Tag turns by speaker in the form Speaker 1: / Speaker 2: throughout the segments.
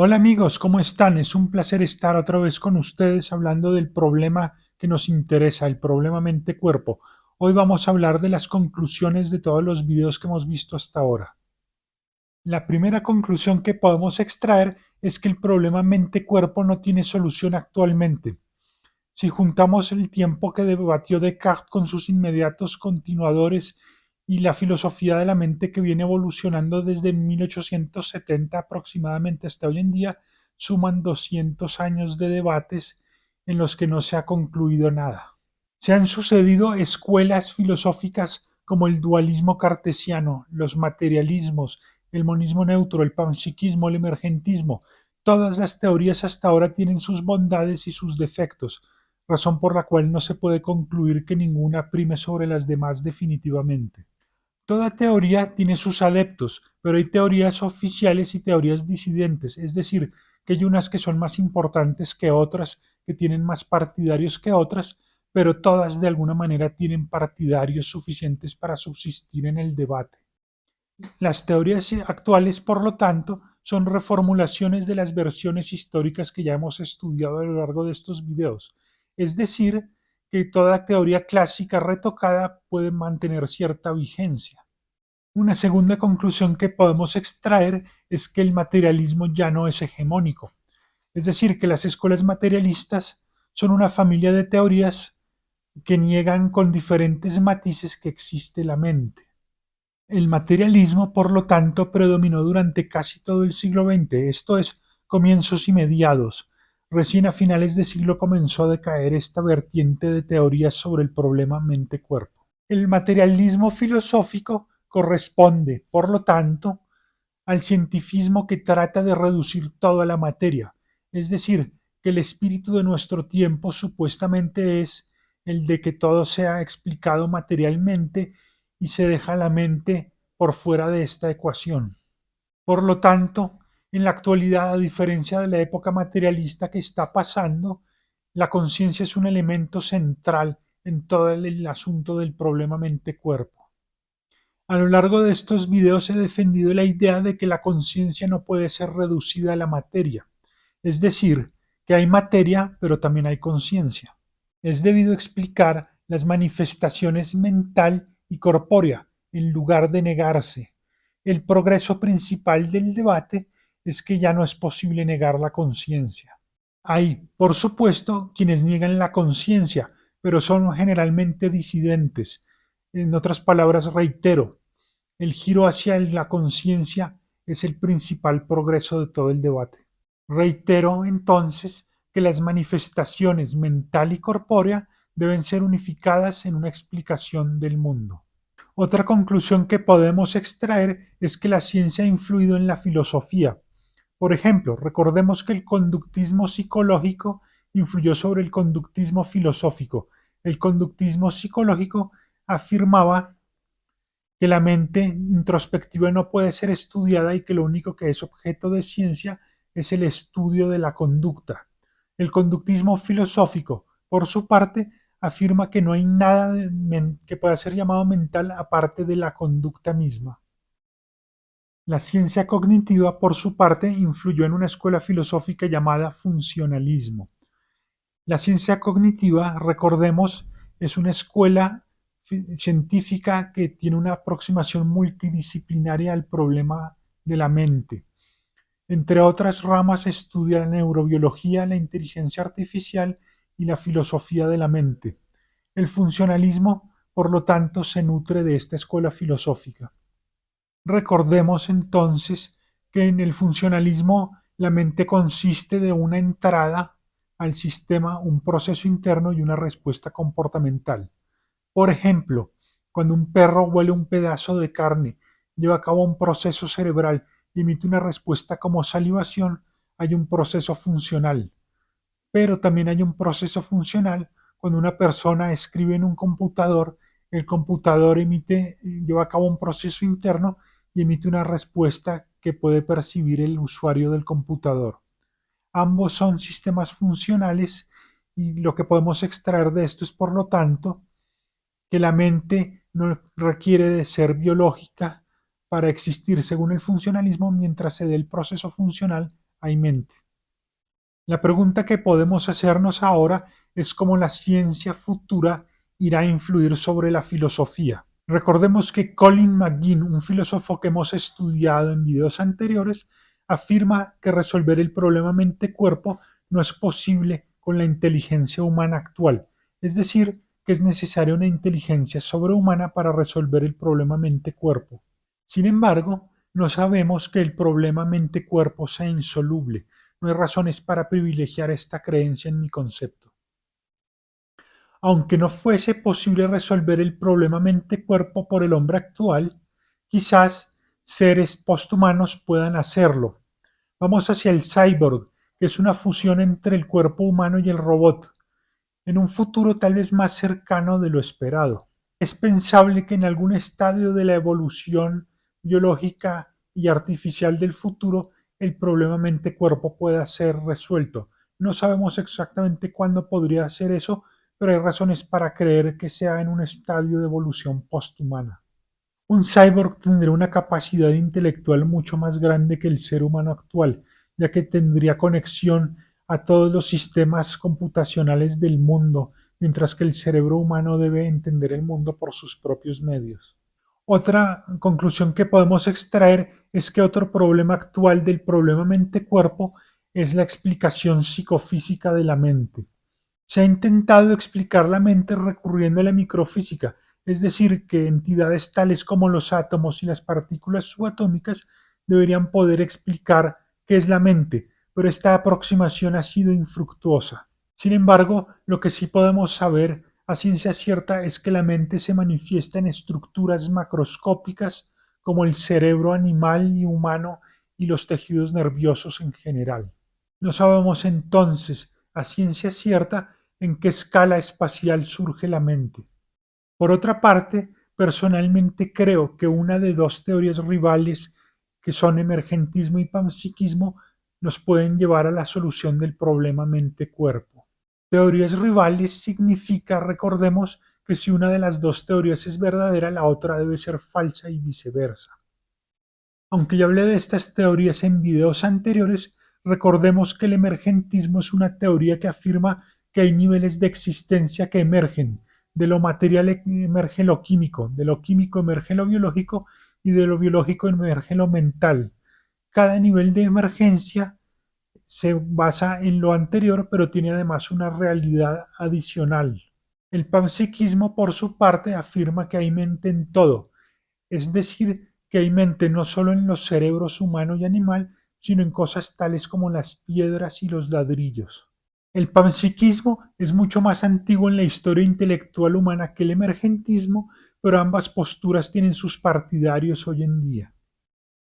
Speaker 1: Hola amigos, ¿cómo están? Es un placer estar otra vez con ustedes hablando del problema que nos interesa, el problema mente-cuerpo. Hoy vamos a hablar de las conclusiones de todos los videos que hemos visto hasta ahora. La primera conclusión que podemos extraer es que el problema mente-cuerpo no tiene solución actualmente. Si juntamos el tiempo que debatió Descartes con sus inmediatos continuadores y la filosofía de la mente que viene evolucionando desde 1870 aproximadamente hasta hoy en día, suman 200 años de debates en los que no se ha concluido nada. Se han sucedido escuelas filosóficas como el dualismo cartesiano, los materialismos, el monismo neutro, el panpsiquismo, el emergentismo. Todas las teorías hasta ahora tienen sus bondades y sus defectos, razón por la cual no se puede concluir que ninguna prime sobre las demás definitivamente. Toda teoría tiene sus adeptos, pero hay teorías oficiales y teorías disidentes, es decir, que hay unas que son más importantes que otras, que tienen más partidarios que otras, pero todas de alguna manera tienen partidarios suficientes para subsistir en el debate. Las teorías actuales, por lo tanto, son reformulaciones de las versiones históricas que ya hemos estudiado a lo largo de estos videos. Es decir, que toda teoría clásica retocada puede mantener cierta vigencia. Una segunda conclusión que podemos extraer es que el materialismo ya no es hegemónico. Es decir, que las escuelas materialistas son una familia de teorías que niegan con diferentes matices que existe la mente. El materialismo, por lo tanto, predominó durante casi todo el siglo XX, esto es, comienzos y mediados. Recién a finales de siglo comenzó a decaer esta vertiente de teorías sobre el problema mente-cuerpo. El materialismo filosófico corresponde, por lo tanto, al cientifismo que trata de reducir todo a la materia, es decir, que el espíritu de nuestro tiempo supuestamente es el de que todo sea explicado materialmente y se deja la mente por fuera de esta ecuación. Por lo tanto, en la actualidad, a diferencia de la época materialista que está pasando, la conciencia es un elemento central en todo el asunto del problema mente-cuerpo. A lo largo de estos videos he defendido la idea de que la conciencia no puede ser reducida a la materia, es decir, que hay materia pero también hay conciencia. Es debido explicar las manifestaciones mental y corpórea en lugar de negarse. El progreso principal del debate es que ya no es posible negar la conciencia. Hay, por supuesto, quienes niegan la conciencia, pero son generalmente disidentes. En otras palabras, reitero, el giro hacia la conciencia es el principal progreso de todo el debate. Reitero entonces que las manifestaciones mental y corpórea deben ser unificadas en una explicación del mundo. Otra conclusión que podemos extraer es que la ciencia ha influido en la filosofía. Por ejemplo, recordemos que el conductismo psicológico influyó sobre el conductismo filosófico. El conductismo psicológico afirmaba que la mente introspectiva no puede ser estudiada y que lo único que es objeto de ciencia es el estudio de la conducta. El conductismo filosófico, por su parte, afirma que no hay nada que pueda ser llamado mental aparte de la conducta misma. La ciencia cognitiva, por su parte, influyó en una escuela filosófica llamada funcionalismo. La ciencia cognitiva, recordemos, es una escuela científica que tiene una aproximación multidisciplinaria al problema de la mente. Entre otras ramas estudia la neurobiología, la inteligencia artificial y la filosofía de la mente. El funcionalismo, por lo tanto, se nutre de esta escuela filosófica. Recordemos entonces que en el funcionalismo la mente consiste de una entrada al sistema, un proceso interno y una respuesta comportamental. Por ejemplo, cuando un perro huele un pedazo de carne, lleva a cabo un proceso cerebral y emite una respuesta como salivación, hay un proceso funcional. Pero también hay un proceso funcional cuando una persona escribe en un computador, el computador lleva a cabo un proceso interno y emite una respuesta que puede percibir el usuario del computador. Ambos son sistemas funcionales y lo que podemos extraer de esto es, por lo tanto, que la mente no requiere de ser biológica para existir según el funcionalismo mientras se dé el proceso funcional hay mente. La pregunta que podemos hacernos ahora es cómo la ciencia futura irá a influir sobre la filosofía. Recordemos que Colin McGinn, un filósofo que hemos estudiado en videos anteriores, afirma que resolver el problema mente-cuerpo no es posible con la inteligencia humana actual, es decir, que es necesaria una inteligencia sobrehumana para resolver el problema mente-cuerpo. Sin embargo, no sabemos que el problema mente-cuerpo sea insoluble. No hay razones para privilegiar esta creencia en mi concepto. Aunque no fuese posible resolver el problema mente-cuerpo por el hombre actual, quizás seres posthumanos puedan hacerlo. Vamos hacia el cyborg, que es una fusión entre el cuerpo humano y el robot, en un futuro tal vez más cercano de lo esperado. Es pensable que en algún estadio de la evolución biológica y artificial del futuro el problema mente-cuerpo pueda ser resuelto. No sabemos exactamente cuándo podría ser eso, pero hay razones para creer que sea en un estadio de evolución posthumana. Un cyborg tendría una capacidad intelectual mucho más grande que el ser humano actual, ya que tendría conexión a todos los sistemas computacionales del mundo, mientras que el cerebro humano debe entender el mundo por sus propios medios. Otra conclusión que podemos extraer es que otro problema actual del problema mente-cuerpo es la explicación psicofísica de la mente. Se ha intentado explicar la mente recurriendo a la microfísica, es decir, que entidades tales como los átomos y las partículas subatómicas deberían poder explicar qué es la mente, pero esta aproximación ha sido infructuosa. Sin embargo, lo que sí podemos saber a ciencia cierta es que la mente se manifiesta en estructuras macroscópicas como el cerebro animal y humano y los tejidos nerviosos en general. No sabemos entonces a ciencia cierta en qué escala espacial surge la mente. Por otra parte, personalmente creo que una de dos teorías rivales, que son emergentismo y panpsiquismo, nos pueden llevar a la solución del problema mente-cuerpo. Teorías rivales significa, recordemos, que si una de las dos teorías es verdadera, la otra debe ser falsa y viceversa. Aunque ya hablé de estas teorías en videos anteriores, recordemos que el emergentismo es una teoría que afirma que hay niveles de existencia que emergen. De lo material emerge lo químico, de lo químico emerge lo biológico y de lo biológico emerge lo mental. Cada nivel de emergencia se basa en lo anterior, pero tiene además una realidad adicional. El panpsiquismo, por su parte, afirma que hay mente en todo, es decir, que hay mente no solo en los cerebros humano y animal, sino en cosas tales como las piedras y los ladrillos. El panpsiquismo es mucho más antiguo en la historia intelectual humana que el emergentismo, pero ambas posturas tienen sus partidarios hoy en día.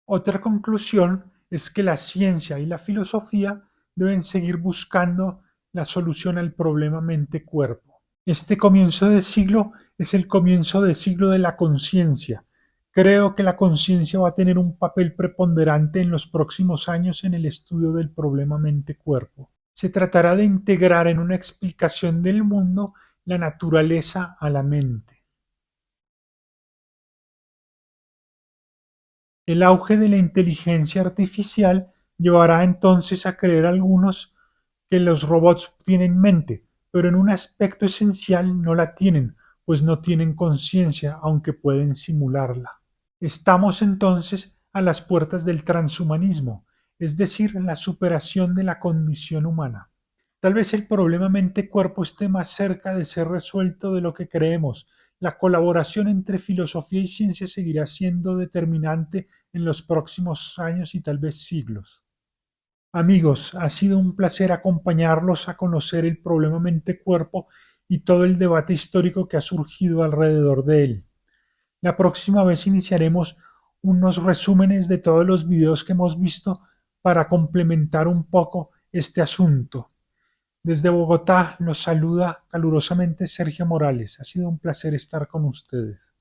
Speaker 1: Otra conclusión es que la ciencia y la filosofía deben seguir buscando la solución al problema mente-cuerpo. Este comienzo de siglo es el comienzo de siglo de la conciencia. Creo que la conciencia va a tener un papel preponderante en los próximos años en el estudio del problema mente-cuerpo. Se tratará de integrar en una explicación del mundo la naturaleza a la mente. El auge de la inteligencia artificial llevará entonces a creer algunos que los robots tienen mente, pero en un aspecto esencial no la tienen, pues no tienen conciencia, aunque pueden simularla. Estamos entonces a las puertas del transhumanismo, es decir, la superación de la condición humana. Tal vez el problema mente-cuerpo esté más cerca de ser resuelto de lo que creemos. La colaboración entre filosofía y ciencia seguirá siendo determinante en los próximos años y tal vez siglos. Amigos, ha sido un placer acompañarlos a conocer el problema mente-cuerpo y todo el debate histórico que ha surgido alrededor de él. La próxima vez iniciaremos unos resúmenes de todos los videos que hemos visto para complementar un poco este asunto. Desde Bogotá los saluda calurosamente Sergio Morales. Ha sido un placer estar con ustedes.